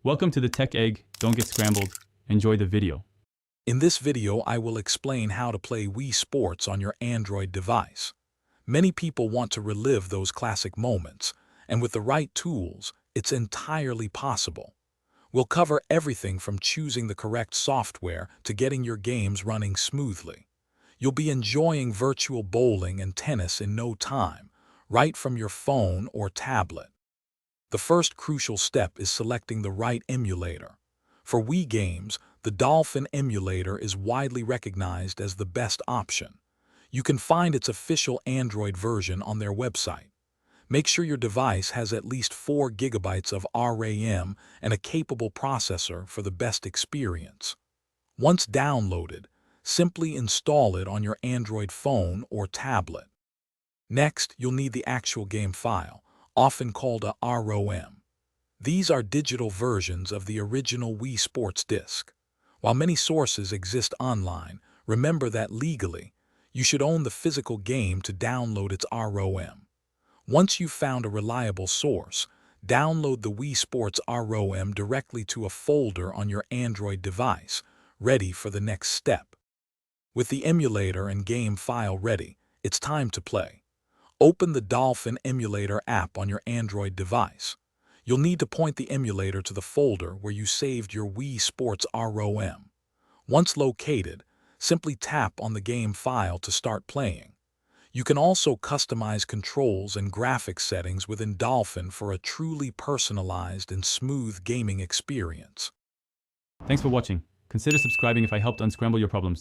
Welcome to the Tech Egg. Don't get scrambled. Enjoy the video. In this video, I will explain how to play Wii Sports on your Android device. Many people want to relive those classic moments, and with the right tools, it's entirely possible. We'll cover everything from choosing the correct software to getting your games running smoothly. You'll be enjoying virtual bowling and tennis in no time, right from your phone or tablet. The first crucial step is selecting the right emulator. For Wii games, the Dolphin emulator is widely recognized as the best option. You can find its official Android version on their website. Make sure your device has at least 4 GB of RAM and a capable processor for the best experience. Once downloaded, simply install it on your Android phone or tablet. Next, you'll need the actual game file, often called a ROM. These are digital versions of the original Wii Sports disc. While many sources exist online, remember that legally, you should own the physical game to download its ROM. Once you've found a reliable source, download the Wii Sports ROM directly to a folder on your Android device, ready for the next step. With the emulator and game file ready, it's time to play. Open the Dolphin Emulator app on your Android device. You'll need to point the emulator to the folder where you saved your Wii Sports ROM. Once located, simply tap on the game file to start playing. You can also customize controls and graphics settings within Dolphin for a truly personalized and smooth gaming experience. Thanks for watching. Consider subscribing if I helped unscramble your problems.